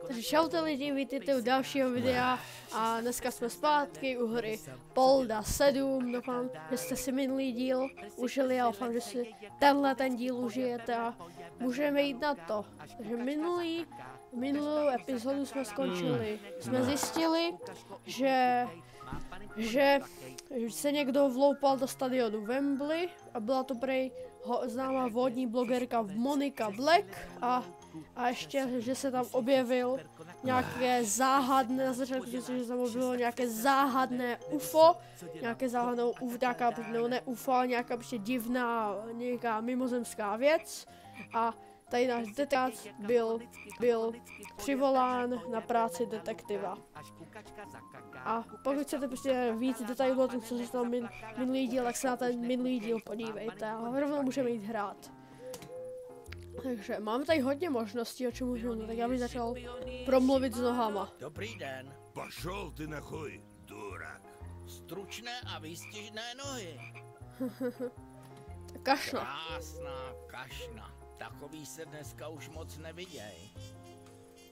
Takže čaute lidi, vítejte u dalšího videa a dneska jsme zpátky u hry Polda 7. Doufám, že jste si minulý díl užili a doufám, že si ten díl užijete a můžeme jít na to. Takže minulou epizodu jsme skončili. Jsme zjistili, že se někdo vloupal do stadionu Wembley a byla to prej známá vodní blogerka Monika Black a ještě, že se tam objevil nějaké záhadné, na začátku že se tam objevilo nějaké záhadné UFO, UFO, ale nějaká prostě divná, nějaká mimozemská věc a tady náš detektiv byl přivolán na práci detektiva. A pokud chcete prostě víc detailů o tom, co se tam minulý díl, tak se na ten minulý díl podívejte a rovnou můžeme jít hrát. Takže máme tady hodně možností, o čem můžeme, tak já bych začal promluvit s nohama. Dobrý den. Pašol ty na chuj, durak. Stručné a výstižné nohy. Kašna. Krásná kašna. Takový se dneska už moc neviděj.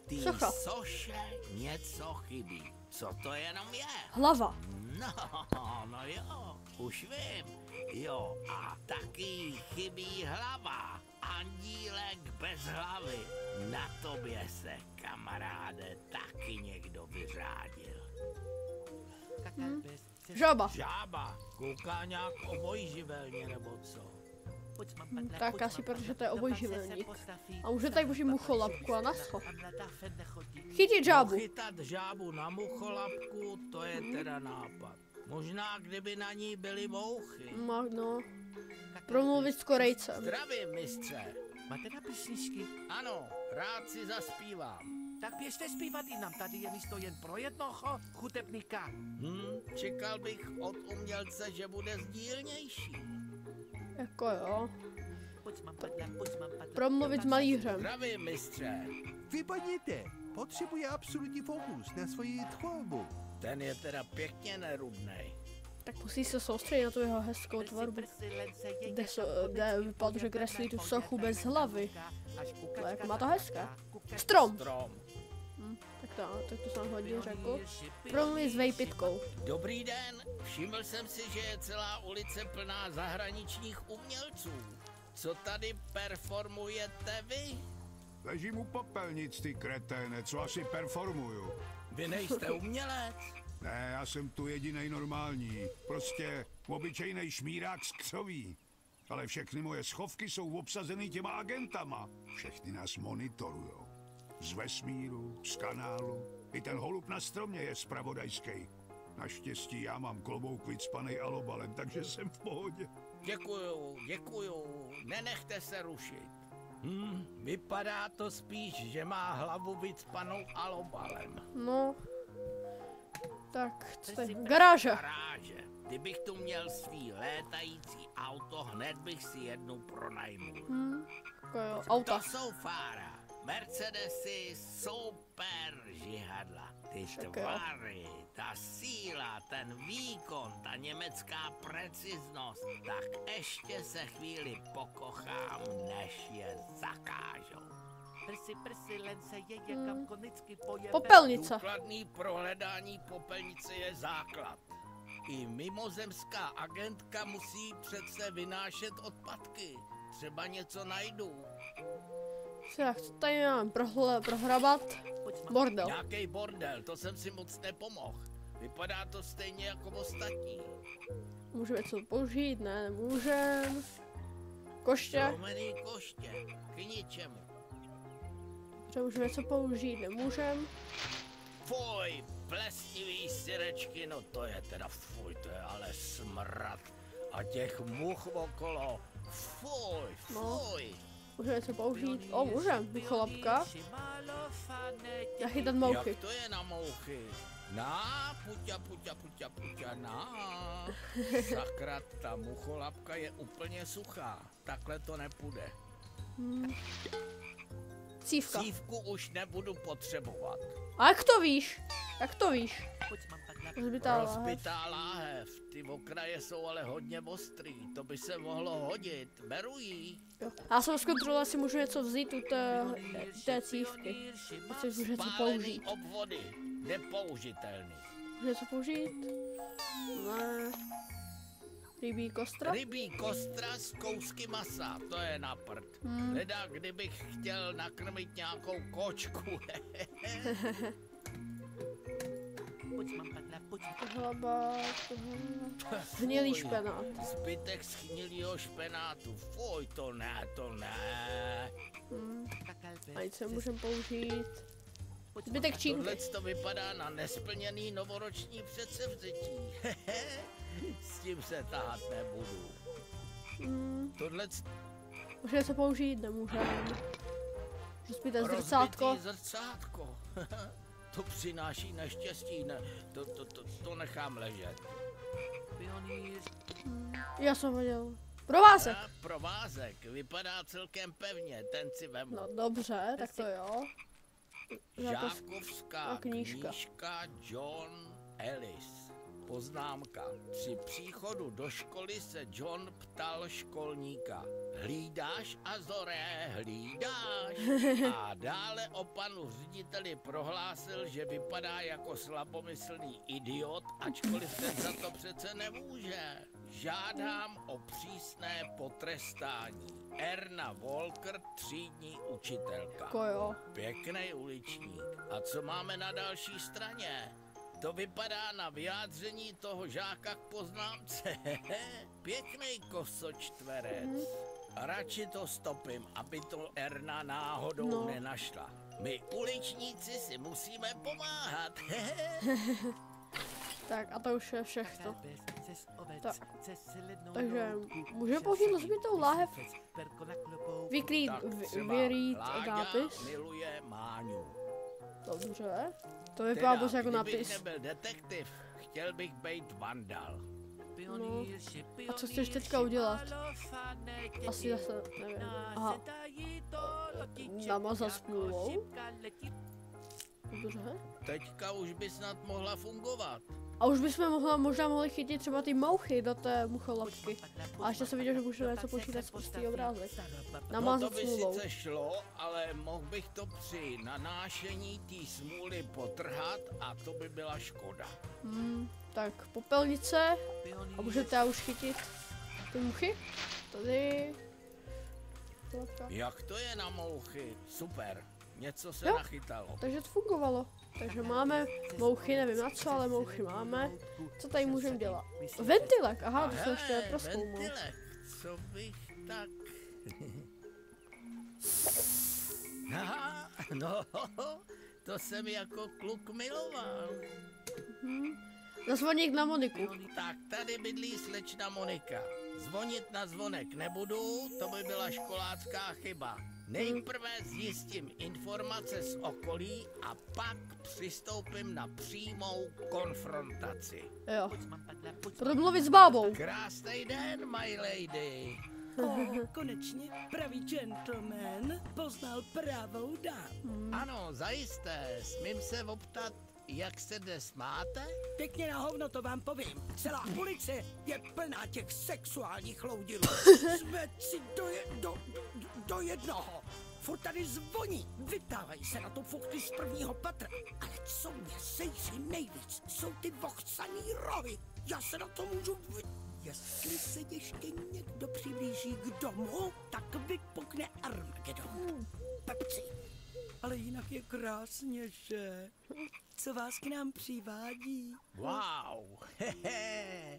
Ty soše něco chybí. Co to jenom je? Hlava. No jo, už vím. Jo, a taky chybí hlava. Andílek bez hlavy. Na tobě se, kamaráde, taky někdo vyřádil. Žába. Žába. Kouká nějak obojživelně nebo co? Tak asi protože to je obojživelník. A může tady boží mucholapku a nascho. Chytit žábu. Chytat žábu na mucholapku, to je teda nápad. Možná kdyby na ní byly mouchy. No. Promluvit s Korejcem. Zdravím, mistře. Máte na písničky? Ano, rád si zaspívám. Tak běžte zpívat i nám, tady je místo jen pro jednoho hudebníka. Čekal bych od umělce, že bude sdílnější. Jako jo. Promluvit s malířem. Zdravím, mistře. Vypadněte, potřebuje absolutní fokus na svoji tvorbu. Ten je teda pěkně nerudnej. Tak musí se soustředit na tu jeho hezkou tvorbu. Kde vypadá, že kreslí tu sochu bez hlavy. Ale jak má to hezké. Strom. Tak to jsem hodně řekl. Promluvit s vejpitkou. Dobrý den, všiml jsem si, že je celá ulice plná zahraničních umělců. Co tady performujete vy? Ležím u popelnic, ty kreténe, co asi performuju. Vy nejste umělec? Ne, já jsem tu jedinej normální. Prostě obyčejnej šmírák z křoví. Ale všechny moje schovky jsou obsazeny těma agentama. Všechny nás monitorujou. Z vesmíru, z kanálu. I ten holub na stromě je zpravodajský. Naštěstí já mám klobouk vycpanej alobalem, takže jsem v pohodě. Děkuju. Nenechte se rušit. Vypadá to spíš, že má hlavu vycpanou alobalem. No. Tak, co tady? Garáže. Kdybych tu měl svý létající auto, hned bych si jednu pronajmul. Auta. To jsou fára. Mercedesy, super žihadla. Ty tvary, ta síla, ten výkon, ta německá preciznost. Tak ještě se chvíli pokochám, než je zakážou. Popelnice. Důkladný prohledání popelnice je základ. I mimozemská agentka musí přece vynášet odpadky. Třeba něco najdu. Tak, co tady mám? Prohrabat? Bordel. Nějaký bordel, to jsem si moc nepomohl. Vypadá to stejně jako ostatní. Můžeme něco použít? Ne, nemůžem. Koště? Zlomený koště, k ničemu. Třeba můžeme něco použít? Nemůžem. Fuj, plesnivý syrečky, no to je teda fuj, to je ale smrad. A těch much okolo, fuj. Můžeme něco použít? Můžem. Mucholapka. Nachytat mouchy. Jak to je na mouchy? Puťa, Sakra, ta mucholapka je úplně suchá. Takhle to nepůjde. Cívka. Cívku už nebudu potřebovat. A jak to víš? Rozbitá láhev. Rozbitá láhev. Ty okraje jsou ale hodně ostrý. To by se mohlo hodit. Beru jí. Jo. Já jsem zkontroloval, jestli můžu něco vzít u té cívky. Jestli můžu něco Spálený použít. obvody. Nepoužitelný. Můžu něco použít? Ne. Rybí kostra? Rybí kostra z kousky masa. To je na prd. Leda, kdybych chtěl nakrmit nějakou kočku. Hlaba. Hnilý špenát. Zbytek schnilýho špenátu. Fuj, to ne, to ne. A nic nemůžem použít. Zbytek čínky. Tohle to vypadá na nesplněný novoroční předsevzetí. S tím se tahat nebudu. Tohle Můžeme něco použít? Nemůžeme. Rozbité zrcátko. rozbitý zrcátko. To přináší neštěstí, ne, to nechám ležet. Já jsem viděl. Provázek. A provázek vypadá celkem pevně, ten si vemu. No dobře, tak to jo. Žákovská knížka. knížka John Ellis. Poznámka. Při příchodu do školy se John ptal školníka. Hlídáš, Azore, hlídáš? A dále o panu řediteli prohlásil, že vypadá jako slabomyslný idiot, ačkoliv ten za to přece nemůže. Žádám o přísné potrestání. Erna Walker, třídní učitelka. Jo. Pěkný uličník. A co máme na další straně? To vypadá na vyjádření toho žáka k poznámce. Pěkný kosočtverec. Radši to stopím, aby to Erna náhodou nenašla. My uličníci si musíme pomáhat. Tak a to už je všechno. Tak. Takže můžeme použít rozbitou láhev. Vyrýt nápis. Miluje Máňu. Dobře. To vypadá prostě jako nápis. Kdybych nebyl detektiv, chtěl bych být vandal. No. A co chceš teďka udělat? Asi zase, nevím. Aha. Namazat smůlou. Dobře. Teďka už by snad mohla fungovat. A už bychom možná mohli chytit třeba ty mouchy do té mucholapky. A ještě jsem viděl, že můžeme něco počítat z prostý obrázek. Namazat to by smůlou. sice šlo, ale mohl bych to při nanášení té smůly potrhat a to by byla škoda. Tak popelnice. A můžete už chytit ty muchy. Tady. Jak to je na mouchy? Super. Něco se Jo. nachytalo. Takže to fungovalo. Takže máme mouchy, nevím na co, ale mouchy máme. Co tady můžeme dělat? Ventilek, aha, to jsem ještě neprozkoumal. ventilek, co bych tak... Aha, no, to jsem jako kluk miloval. Zvoník na Moniku. Tak tady bydlí slečna Monika. Zvonit na zvonek nebudu, to by byla školácká chyba. Nejprve zjistím informace z okolí a pak přistoupím na přímou konfrontaci. Jo. Budu mluvit s bábou. Krásný den, my lady. Konečně pravý gentleman poznal pravou dámu. Ano, zajisté, smím se optat, jak se dnes máte? Pěkně na hovno to vám povím. Celá ulice je plná těch sexuálních loudilů. Jsme si do jednoho. Furt tady zvoní. Vytávají se na to fuchty z prvního patra. Ale co mě sejří nejvíc, jsou ty vochcaný rohy. Já se na to můžu Jestli se ještě někdo přiblíží k domu, tak vypukne Armagedon. Pepci. Ale jinak je krásně, že? Co vás k nám přivádí? Wow, hehe.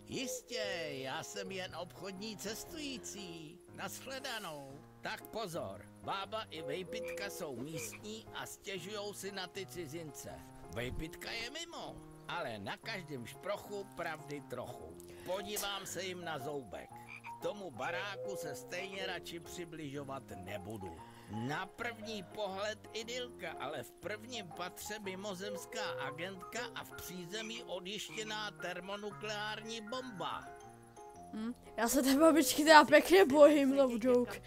Jistě, já jsem jen obchodní cestující. Nashledanou. Tak pozor, bába i vejpitka jsou místní a stěžujou si na ty cizince. Vejpitka je mimo, ale na každém šprochu pravdy trochu. Podívám se jim na zoubek. K tomu baráku se stejně radši přibližovat nebudu. Na první pohled idylka, ale v prvním patře mimozemská agentka a v přízemí odjištěná termonukleární bomba. Já se té babičky teda pěkně bojím, no joke.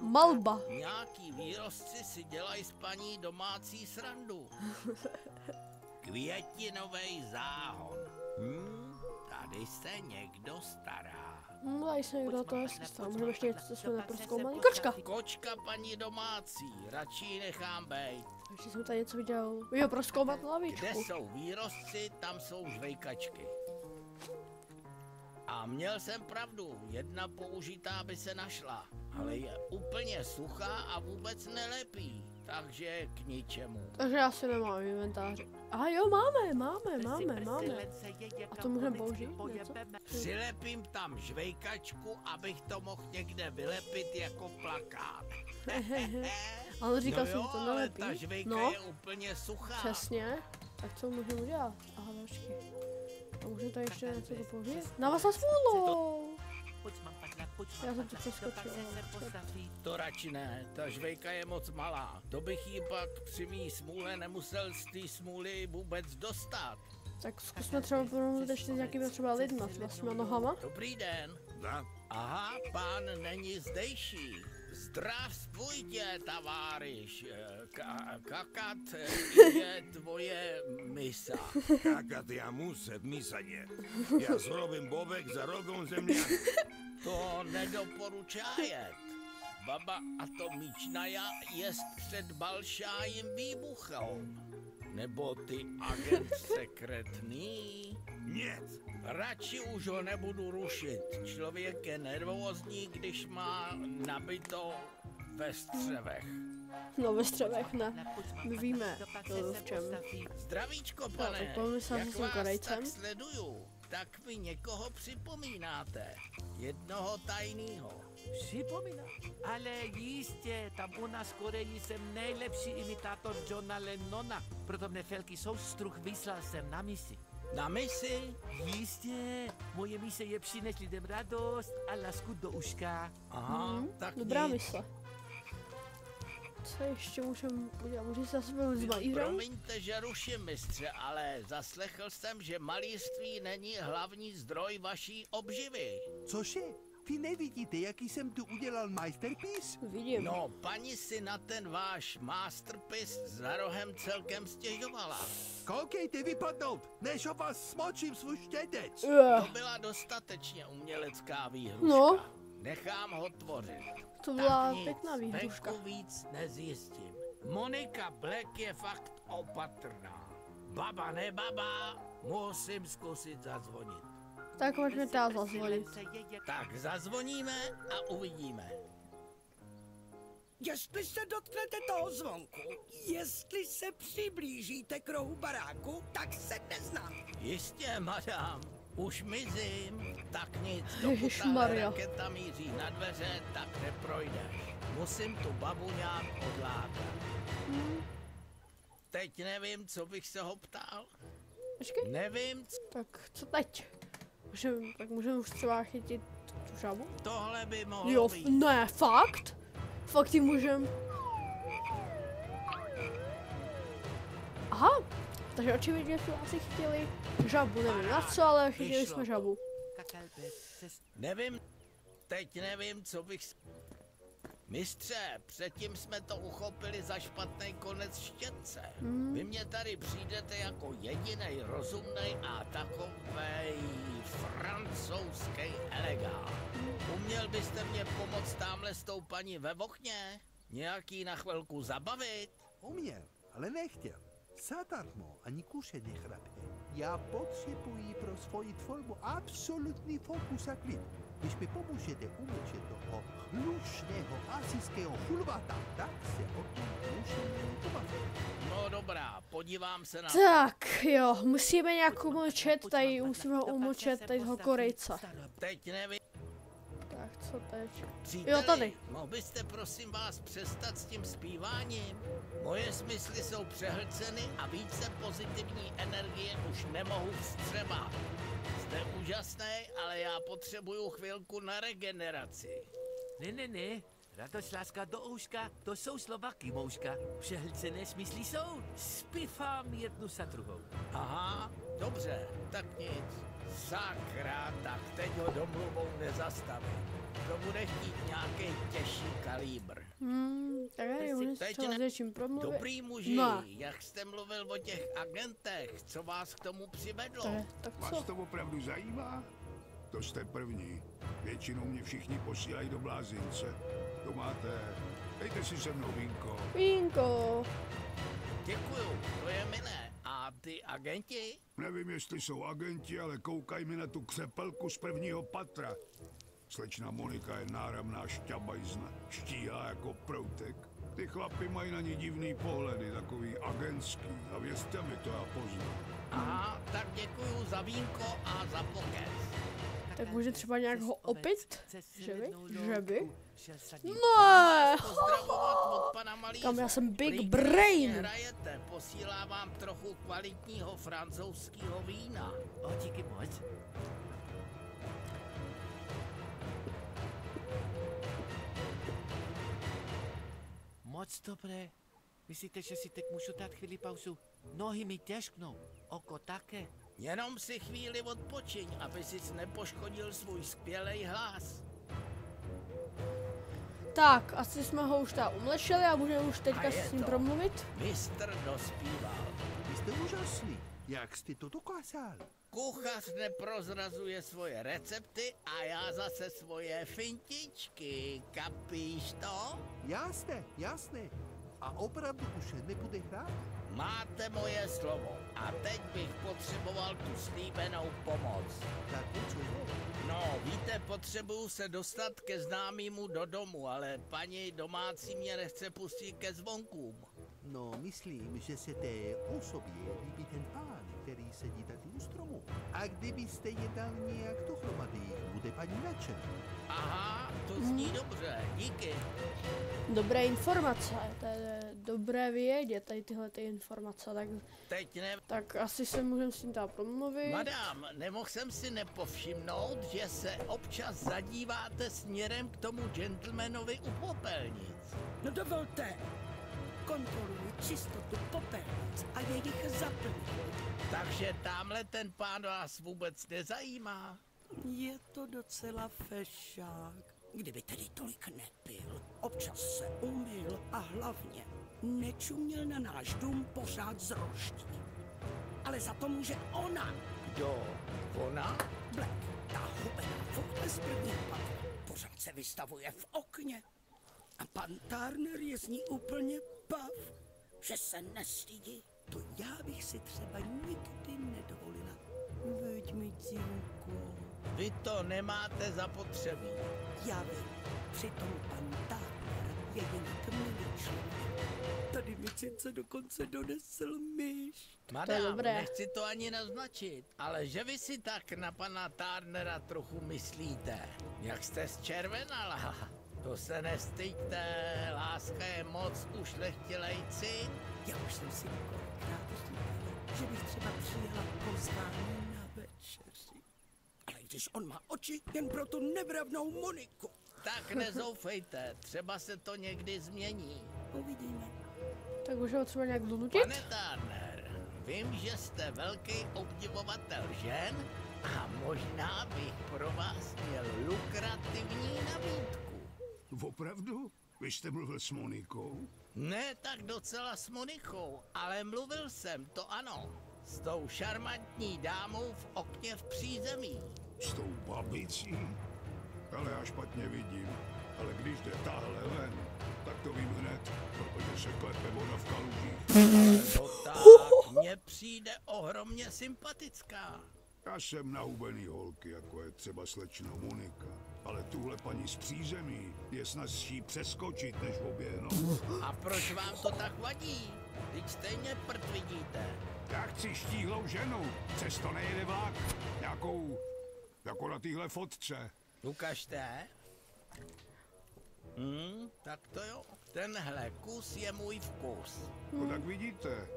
Malba. Nějaký výrostci si dělají s paní domácí srandu. Květinový záhon. Tady se někdo stará. Tady se někdo toho stará. Můžeme ještě něco, co jsme neprozkoumali. Kočka! Kočka paní domácí, radši ji nechám bejt. Ještě jsem tady něco viděl. Jo, prozkoumat lavičku. Kde jsou výrostci, tam jsou žvejkačky. A měl jsem pravdu, jedna použitá by se našla, ale je úplně suchá a vůbec nelepí, takže k ničemu. Takže já si nemám inventáři. Aha jo, máme. A to můžeme použít něco? Přilepím tam žvejkačku, abych to mohl někde vylepit jako plakát. Ale říkal jsem, jo, že to ale nelepí. ta žvejka No, je úplně suchá. přesně. Tak co můžeme udělat? Aha, počkej. A můžeme tady ještě něco použít? Na vás na smůlu! Já jsem to přeskočil. To radši ne, ta žvejka je moc malá. To bych jí pak při mý smůle nemusel z té smůly vůbec dostat. Tak zkusme třeba promluvit ještě s nějakými třeba lidma, třeba s těma nohama. Dobrý den. Aha, pán není zdejší. Zdravstvujte, taváriš. Kakat je tvoje misa. Kakat ja muset misaně. Já zrobím bobek za rogom zemňa. To nedoporučajet. Baba a to míčnaja jest před balšájím výbuchom. Nebo ty agent sekretný? Нет. Radši už ho nebudu rušit. Člověk je nervózní, když má nabito ve střevech. No ve střevech ne. My víme, v čem. Zdravíčko, No, pane. tak pomyslel jsem Jak s tím vás Korejcem. tak sleduju, tak mi někoho připomínáte. Jednoho tajného. Připomínám. Ale jistě, tam u nás v Koreji jsem nejlepší imitátor Johna Lennona. Proto mne velký soustruh vyslal jsem na misi. Na misi? Jistě, moje mise je přinést lidem radost a lásku do uška. Aha, tak Dobrá nic. mysle. Co ještě můžeme udělat? Můžeme se zase s malířem? Promiňte, že ruším, mistře, ale zaslechl jsem, že malířství není hlavní zdroj vaší obživy. Cože? Vy nevidíte, jaký jsem tu udělal masterpiece? Vidím. No, paní si na ten váš masterpiece za rohem celkem stěžovala. Koukejte vypadnout, než o vás smočím svůj štědec. To byla dostatečně umělecká výhruška. No. Nechám ho tvořit. To byla Tak nic, pěkná výhruška. venku víc nezjistím. Monika Black je fakt opatrná. Baba nebaba, musím zkusit zazvonit. Tak pojďme dál zazvonit. Tak zazvoníme a uvidíme. Jestli se dotknete toho zvonku, jestli se přiblížíte k rohu baráku, tak se neznám. Jistě, madam. Už mizím. Tak nic, dokud Ježišmarja. ta raketa míří na dveře, tak neprojdeš. Musím tu babu nějak odlátat. Teď nevím, co bych se ho ptal. Počkej. Nevím, Tak co teď? Můžeme už třeba chytit tu žabu? tohle by mohlo Jo, být. ne, fakt? Fakt ji můžem. Aha, takže očividně jsme asi chtěli žabu, nevím na co, ale chytili Vyšlo jsme to. žabu. Nevím, teď nevím, co bych... Mistře, předtím jsme to uchopili za špatný konec štětce. Vy mě tady přijdete jako jedinej rozumnej a takovej francouzský elegant. Uměl byste mě pomoct tamhle s tou paní ve okně? Nějaký na chvilku zabavit? Uměl, ale nechtěl. Zadarmo ani kuše nechrapte. Já potřebuji pro svoji tvorbu absolutní fokus a klid. Když mi pomůžete umlčet toho hlušného asijského hulvata, tak se o tom můžeme pobavit. No dobrá, podívám se na... Tak jo, musíme nějak umlčet, tady musíme umlčet tady toho Korejce. Teď nevím. Tak co teď? Příteli, Jo, tady. mohl byste prosím vás přestat s tím zpíváním? Moje smysly jsou přehlceny a více pozitivní energie už nemohu vstřebat. Jste úžasný, ale já potřebuju chvilku na regeneraci. Ne. Radost, láska do ouška, to jsou slova kymouška. Přehlcené smysly jsou. Zpívám jednu za druhou. Aha, dobře, tak nic. Sakra, tak teď ho domluvou nezastavím. To bude chtít nějaký těžší kalibr. Tak já nevím, Teď třeba s něčím promluvit. Dobrý muži, No. jak jste mluvil o těch agentech, co vás k tomu přivedlo? Tak Vás co? to opravdu zajímá? To jste první. Většinou mě všichni posílají do blázince. To máte. Dejte si se mnou vínko. Vínko. Děkuju, to je milé. A ty agenti? Nevím, jestli jsou agenti, ale koukaj mi na tu křepelku z prvního patra. Slečna Monika je náramná šťabajzna. Štíhá jako proutek. Ty chlapi mají na ní divný pohledy, takový agentský. A věřte mi, to já poznám. Aha, tak děkuju za vínko a za pokec. Tak může třeba nějak ho opit? Že by? Že by? No, No, pozdravovat od pana Malíře. kam já jsem big Prý brain. krásně hrajete, posílám vám trochu kvalitního francouzského vína. O, díky moc. Moc dobré. Myslíte, že si teď můžu dát chvíli pauzu? Nohy mi těžknou, oko také. Jenom si chvíli odpočiň, aby si nepoškodil svůj skvělý hlas. Tak, asi jsme ho už tam umlečeli a můžeme už A teďka je s ním to. promluvit. Mistr dospíval. Vy jste úžasný. Jak jste to dokázal? Kuchař neprozrazuje svoje recepty a já zase svoje fintičky. Kapíš to? Jasné, jasné. A opravdu už nebude hrát? Máte moje slovo. A teď bych potřeboval tu slíbenou pomoc. Tak o co jde? No, víte, potřebuju se dostat ke známýmu do domu, ale paní domácí mě nechce pustit ke zvonkům. No, myslím, že se té osobě líbí ten pán, který sedí tady u stromu. A kdybyste je dal nějak dohromady, bude paní nadšená. Aha, to zní dobře, díky. Dobré informace, to je dobré vědět, tady tyhle ty informace, Teď ne... tak asi se můžeme s tím tam promluvit. Madám, nemohl jsem si nepovšimnout, že se občas zadíváte směrem k tomu gentlemanovi u popelnic. No dovolte, kontroluji čistotu popelnic a jejich zaplnění. Takže tamhle ten pán vás vůbec nezajímá. Je to docela fešák. Kdyby tedy tolik nepil, občas se umyl a hlavně nečuměl na náš dům pořád z roští. Ale za to může ona, Kdo? Ona? Black, ta hubená fotle z prvního patra, pořád se vystavuje v okně. A pan Turner je z ní úplně pav, že se nestydí. To já bych si třeba nikdy nedovolila. Veď mi, dívku. Vy to nemáte zapotřebí. Já vím, přitom pan Turner je jinak milý člověk. Tady mi sice dokonce donesl myš. Madám, dobré. nechci to ani naznačit, ale že vy si tak na pana Turnera trochu myslíte. Jak jste zčervenala. To se nestyďte, láska je moc ušlechtilej cit. Já už jsem si několikrát říkala, že bych třeba přijela pozvání na večeři. Ale když on má oči jen pro tu nevravnou Moniku. Tak nezoufejte, třeba se to někdy změní. Uvidíme. Tak už ho třeba nějak donutit? Pane Turner, vím, že jste velký obdivovatel žen a možná bych pro vás měl lukrativní nabídku. Opravdu? Vy jste mluvil s Monikou? Ne tak docela s Monikou, ale mluvil jsem, to ano. S tou šarmantní dámou v okně v přízemí. S tou babicí? Ale já špatně vidím. Ale když jde tahle ven, tak to vím hned, protože se klepe voda v kalužích. To tak, mně přijde ohromně sympatická. Já jsem na hubený holky, jako je třeba slečna Monika. Ale tuhle paní z přízemí je snazší přeskočit, než oběhnout. A proč vám to tak vadí? Teď stejně prd vidíte. Já chci štíhlou ženu, přesto nejede vlak. Nějakou, jako na téhle fotce. Ukažte. Tak to jo. Tenhle kus je můj vkus. No tak vidíte.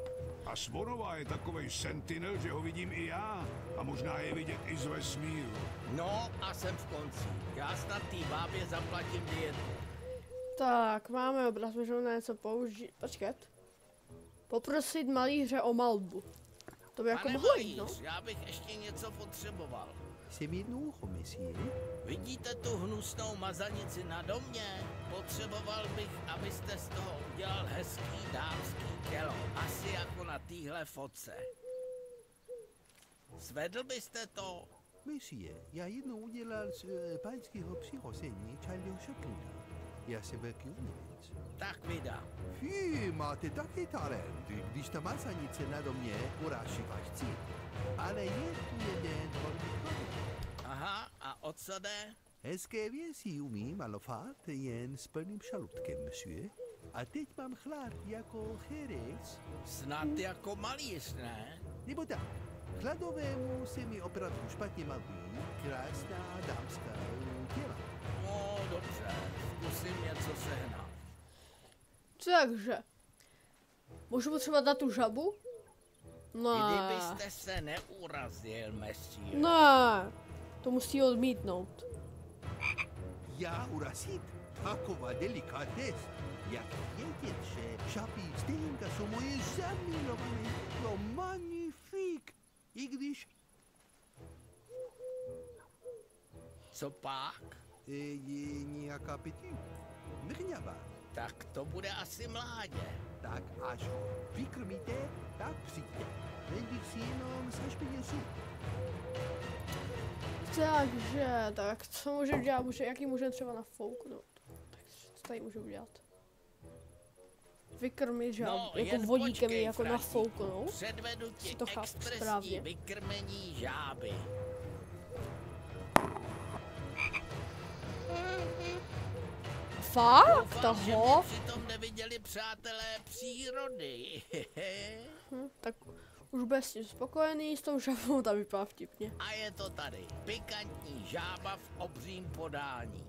A Svonová je takovej sentinel, že ho vidím i já. A možná je vidět i z vesmíru. No a jsem v konci. Já snad tý bábě zaplatím dietu. Tak, máme obraz, můžeme na něco použít. Počkat. Poprosit malíře o malbu. To by jako Pane mohlo jít, no. malíř, já bych ještě něco potřeboval. jsem jedno ucho, monsieur. Vidíte tu hnusnou mazanici na domě? Potřeboval bych, abyste z toho udělal hezký dámský tělo. Asi jako na téhle fotce. Zvedl byste to? Monsieur, já jednou udělal z paňského přirození Charlieho Chaplina. Já jsem velký umělec. Tak vydá. Fí, máte taky talent, když ta mazanice na domě uráží váš cít. Ale je tu jeden velký problém. Aha, a o co jde? Hezké věci umím malovat jen s plným žaludkem, monsieur. A teď mám chlad jako herec. Snad jako malíř, ne? Nebo tak, chladovému se mi opravdu špatně malují krásná dámská těla. No, dobře, zkusím něco sehnat. Takže. Můžu potřebovat na tu žabu? Ne. Kdybyste se neurazil, mesír. Ne. To musí odmítnout. Já urazit? Taková delikates. Jak vědět, že žabí stejnka jsou moje zamilované, no magnifik. I když... Co pak? Je nějaká petit. Mrňavá. Tak to bude asi mládě. Tak až ho vykrmíte, tak přijďte. Jen bych si jenom zašpinil zup. Takže, tak co můžu dělat? Jaký můžeme třeba nafouknout? Tak co tady můžu udělat? Vykrmit žáb, No, jako jen vodíkem počkej, jako Franti. nafouknout. Předvedu ti To chápu expresní správně. vykrmení žáby. Fakt? Doufám, že Toho? by přitom neviděli přátelé přírody. Tak už bude s tím spokojený, s tou žabou, ta vypadá vtipně. A je to tady. Pikantní žába v obřím podání.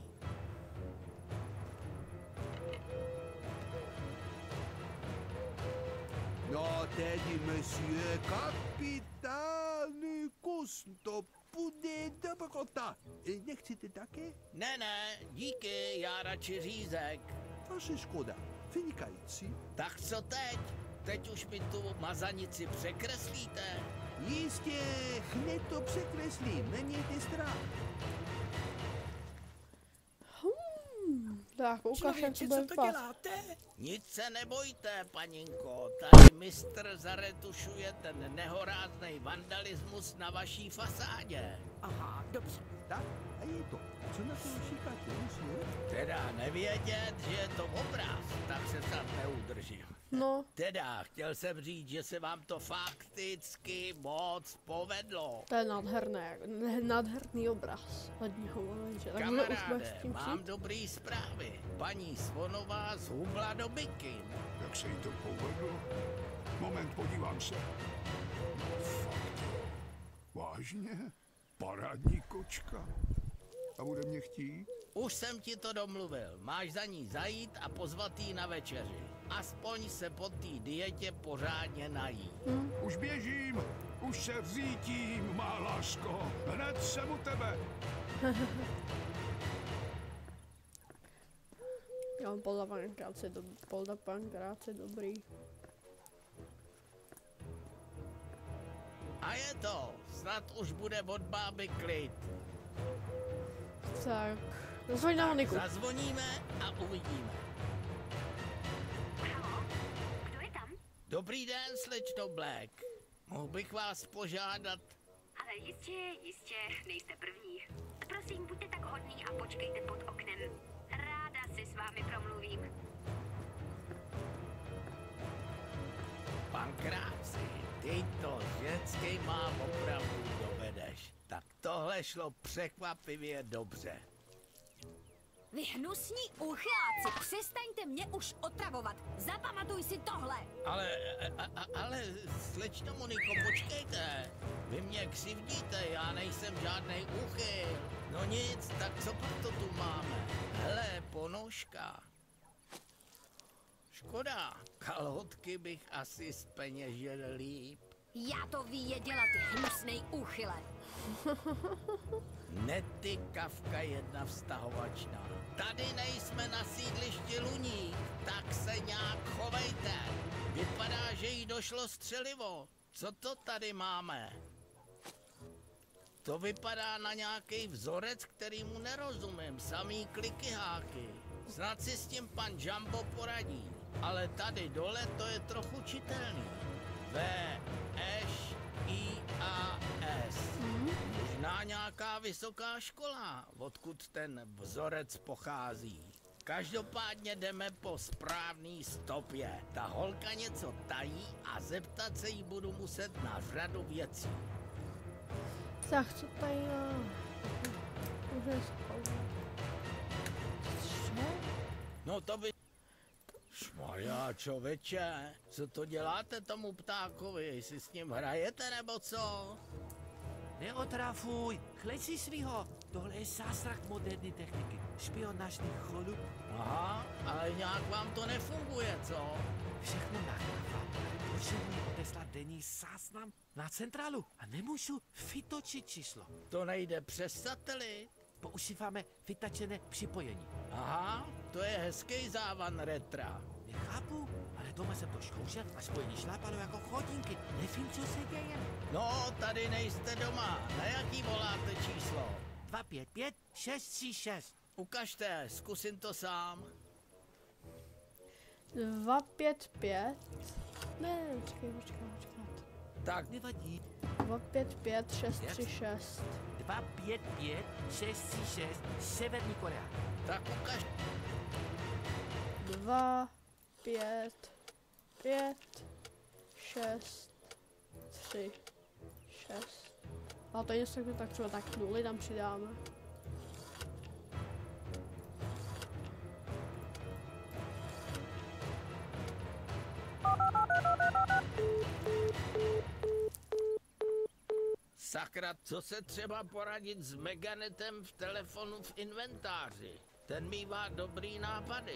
No tedy, monsieur, kapitální kus, to bude dobrota. Nechcete také? Ne, díky, já radši řízek. Vaše škoda. Vynikající. Tak co teď? Teď už mi tu mazanici překreslíte? Jistě, hned to překreslím, nemějte strach. Tak, ukážem, co Člověče, bude co to vypadat. děláte? Nic se nebojte, paninko. Tady mistr zaretušuje ten nehorázný vandalismus na vaší fasádě. Aha, dobře. Tak, a je to. Co na to říkáte, monsieur? Teda nevědět, že je to obraz, tak se snad neudržím. No, Teda, chtěl jsem říct, že se vám to fakticky moc povedlo. to je nádherný obraz. Hodně ho že tak už budeš s Kamaráde, tím mám přijít? dobrý zprávy. Paní Svonová zhubla do bikin. Jak se jí to povedlo? Moment, podívám se. No fakt. Vážně? Parádní kočka. A bude mě chtít? Už jsem ti to domluvil. Máš za ní zajít a pozvat jí na večeři. Aspoň se po té dietě pořádně nají. Už běžím, už se řítím, má lásko. Hned jsem u tebe. Já mám Polda Pankrátce dobrý. A je to. Snad už bude od báby klid. Tak, zvoň na Moniku. Zazvoníme a uvidíme. Halo? Kdo je tam? Dobrý den, slečno Black. Mohl bych vás požádat? Ale jistě, nejste první. Prosím, buďte tak hodný a počkejte pod oknem. Ráda si s vámi promluvím. Pankráci, ty to s ženskýma opravdu dovedeš. Tak tohle šlo překvapivě dobře. Vy hnusní úchyláci, přestaňte mě už otravovat. Zapamatuj si tohle. Ale, slečno Moniko, počkejte. Vy mě křivdíte, já nejsem žádnej úchyl. No nic, tak co pak to tu máme? Hele, ponožka. Škoda, kalhotky bych asi zpeněžil líp. Já to věděla, ty hnusnej úchyle. Nety Kafka jedna vztahovačná. Tady nejsme na sídlišti Luník, tak se nějak chovejte. Vypadá, že jí došlo střelivo. Co to tady máme? To vypadá na nějaký vzorec, kterýmu nerozumím. Samý kliky háky. Snad si s tím pan Jumbo poradí. Ale tady dole to je trochu čitelný. V-Š-I-A-S. Možná nějaká vysoká škola, odkud ten vzorec pochází. Každopádně jdeme po správný stopě. Ta holka něco tají a zeptat se jí budu muset na řadu věcí. Tak co tady může spolu. No to by... Šmarja, čověče, co to děláte tomu ptákovi? Jestli s ním hrajete nebo co? Neotrafuj, chleď si svýho. Tohle je zázrak moderní techniky. Špionážní cholup. Aha, ale nějak vám to nefunguje, co? Všechno nahrávám, ale potřebuji odeslat denní záznam na centrálu a nemůžu vytočit číslo. To nejde přes satelit. Používáme vytačené připojení. Aha, to je hezký závan retra. Nechápu, ale doma jsem to zkoušel a spojení šlápalo jako chodinky. Nevím, co se děje. No, tady nejste doma. Na jaký voláte číslo? 255 636. Ukažte, zkusím to sám. 255. Ne, počkej. Tak, Nevadí. 255 636. 255 636 Severní Korea. tak ukaž. 2, 5, 5, 6, 3, 6. A to je něco tak třeba tak nuly tam přidáme. Sakra, co se třeba poradit s Meganetem v telefonu v inventáři? Ten mívá dobrý nápady.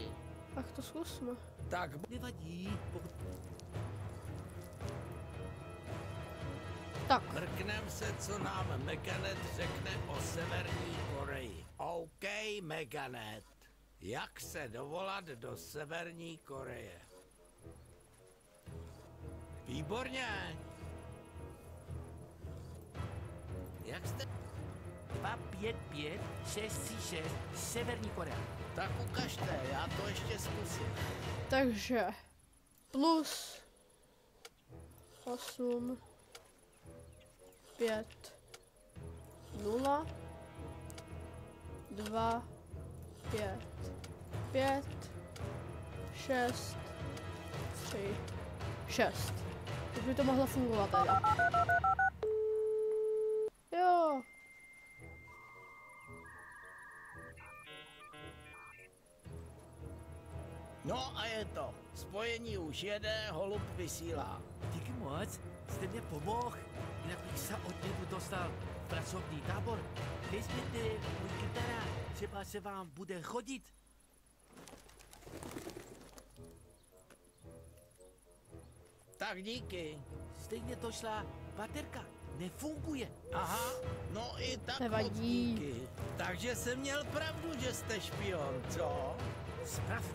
Tak to zkusme. Tak, Nevadí, Tak, mrknem se, co nám Meganet řekne o Severní Koreji. OK, Meganet. Jak se dovolat do Severní Koreje? Výborně. Jak jste... 255 636 Severní Korea. Tak ukažte, já to ještě zkusím. takže plus 8, 5, 0, 2, 5, 5, 6, 3, 6. Už by to mohlo fungovat teda. Jo. No a je to. Spojení už jede, holub vysílá. Díky moc, jste mě pomohl. Jinak bych se od něho dostal v pracovní tábor. Vezměte můj kytara, třeba se vám bude chodit. Tak díky. Stejně došla baterka. Nefunguje. Aha, no i tak moc Nevadí. díky. Takže jsem měl pravdu, že jste špion, co? Správně,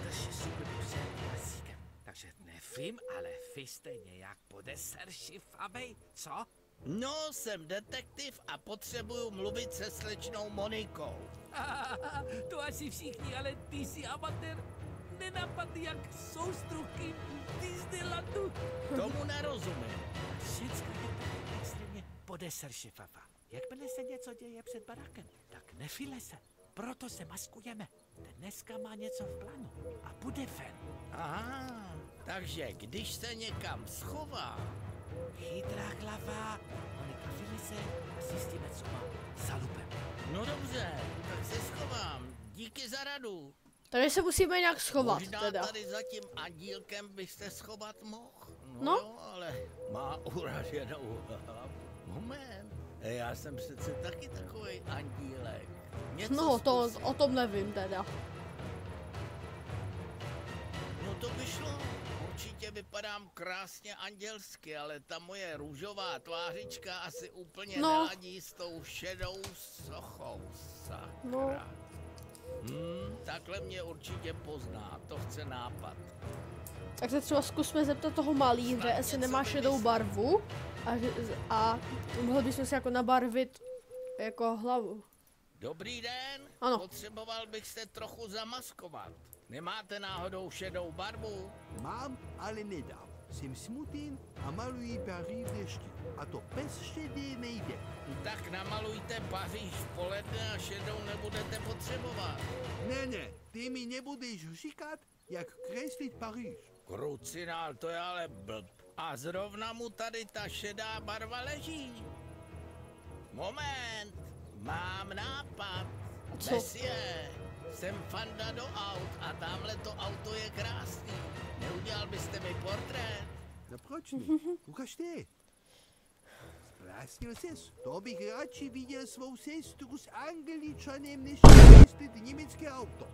to je super před jazykem. Takže nevím, ale vy jste nějak podezřívavý, co? No, jsem detektiv a potřebuju mluvit se slečnou Monikou. To asi všichni, ale ty jsi amatér. Nenapadly jak soustruhy Disneylandu. Tomu nerozumím. Všecko je tak extrémně podezřívavá. Jakmile se něco děje před barákem, tak nefile se. Proto se maskujeme. Dneska má něco v plánu a bude ven. Aha, takže když se někam schová, Chytrá hlava. Monika file se a zjistíme, co má za lupem. no dobře, tak se schovám. Díky za radu. Tady se musíme nějak schovat Možná teda. tady za tím andílkem byste schovat mohl. No. Jo, ale má uraženou hlavu. Moment, já jsem přece taky takový andílek. Něco No, to zkusím. o tom nevím teda. No to by šlo. Určitě vypadám krásně andělsky, ale ta moje růžová tvářička asi úplně No. neladí s tou šedou sochou. Sakra. No. Takhle mě určitě pozná, to chce nápad. Tak se třeba zkusme zeptat toho malíře, jestli nemá šedou barvu. a mohli bychom si jako nabarvit jako hlavu. Dobrý den, Ano. potřeboval bych se trochu zamaskovat. Nemáte náhodou šedou barvu? Mám, ale nedám. Jsem smutný a maluji Paříž v dešti. A to bez šedé nejde. Tak namalujte Paříž v poledne a šedou nebudete potřebovat. Ne, ty mi nebudeš říkat, jak kreslit Paříž. Krucinál, to je ale blb. A zrovna mu tady ta šedá barva leží. Moment, mám nápad. Co? Messie, jsem fanda do aut a tamhle to auto je krásný. Neudělal byste mi portrét? No proč ne? Ukaž ty. Zbláznil ses. To bych radši viděl svou sestru s Angličanem, než kreslit německé auto.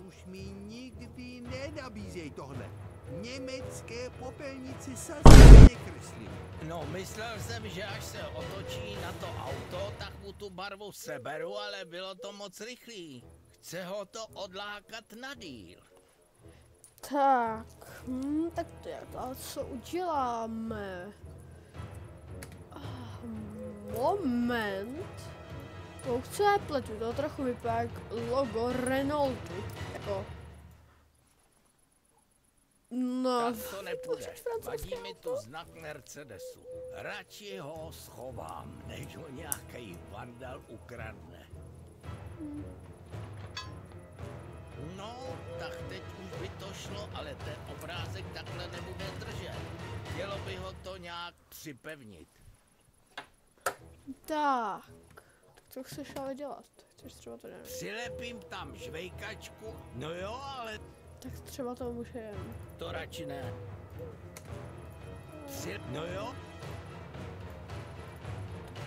Už mi nikdy nenabízej tohle. Německé popelnice se nekreslí. No, myslel jsem, že až se otočí na to auto, tak mu tu barvu seberu, ale bylo to moc rychlý. Chce ho to odlákat na díl. Tak, tak to je to, a co uděláme? Moment. To chce pletu, to trochu vypadá jak logo Renaultu. Jako. No, Tak to nepůjde. Vadí mi tu znak Mercedesu. Radši ho schovám, než ho nějaký vandal ukradne. No, tak teď už by to šlo, ale ten obrázek takhle nebude držet. Chtělo by ho to nějak připevnit. tak. Co chceš ale dělat? Chceš třeba to nevím. Přilepím tam žvejkačku, no jo, ale Tak třeba to můžeme. to radši ne. No jo,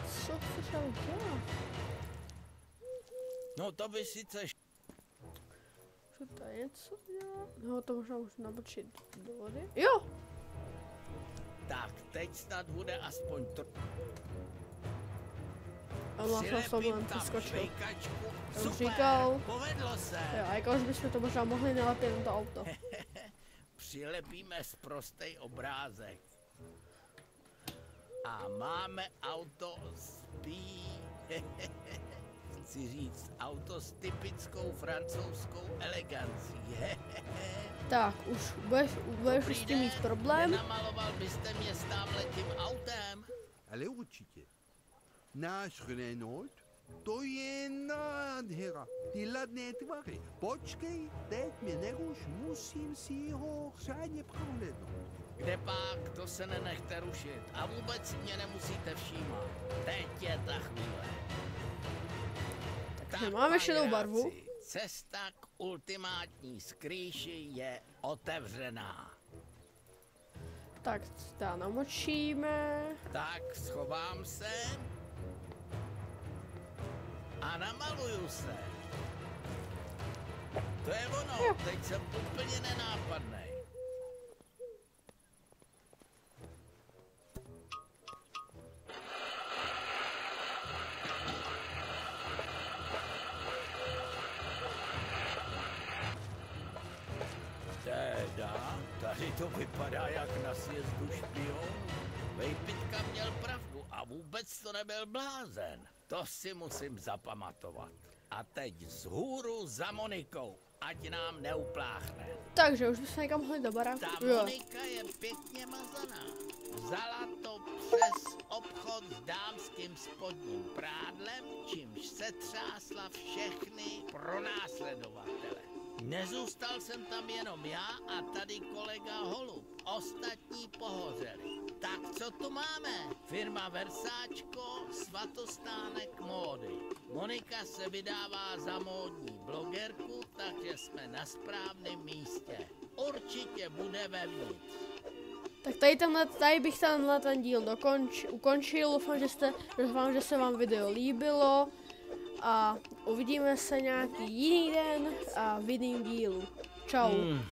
Co chceš ale dělat? no to by sice Co to je něco dělat? No to možná můžu nabočit do vody. Jo! tak, teď snad bude aspoň to. A má jsem tam přeskočil. švejkačku. To už Super, říkal. povedlo se. Jo, a jako už bychom to možná mohli nalepit na to auto. Přilepíme sprostej obrázek. A máme auto chci říct, auto s typickou francouzskou elegancí. Tak, už budeš s tím mít problém. Nenamaloval byste mě s támhletím autem? Ale určitě. Náš Renault, to je nádhera. Ty ladné tvary. Počkej, teď mě neruš, musím si ho řádně prohlédnout. Kde pak, to se nenechte rušit. A vůbec si mě nemusíte všímat. Teď je ta chvíle. Takže máme šedou barvu. pajáci, cesta k ultimátní skrýši je otevřená. Tak, ta namočíme. Tak schovám se a namaluju se. To je ono, teď jsem úplně nenápadnej. Teda, tady to vypadá jak na sjezdu špionů. Vejpitka měl pravdu a vůbec to nebyl blázen. To si musím zapamatovat. A teď vzhůru za Monikou, ať nám neupláchne. Takže už bychom někam mohli do baráku. Ta Jo. Monika je pěkně mazaná. Vzala to přes obchod s dámským spodním prádlem, čímž se třásla všechny pronásledovatele. Nezůstal jsem tam jenom já a tady kolega Holub. Ostatní pohořeli. Tak co tu máme? Firma Versáčko, svatostánek módy. Monika se vydává za módní blogerku, takže jsme na správném místě. Určitě bude vevnitř. Tak tady bych ten díl ukončil. Doufám, že se vám video líbilo. A uvidíme se nějaký jiný den a v jiném dílu. Čau.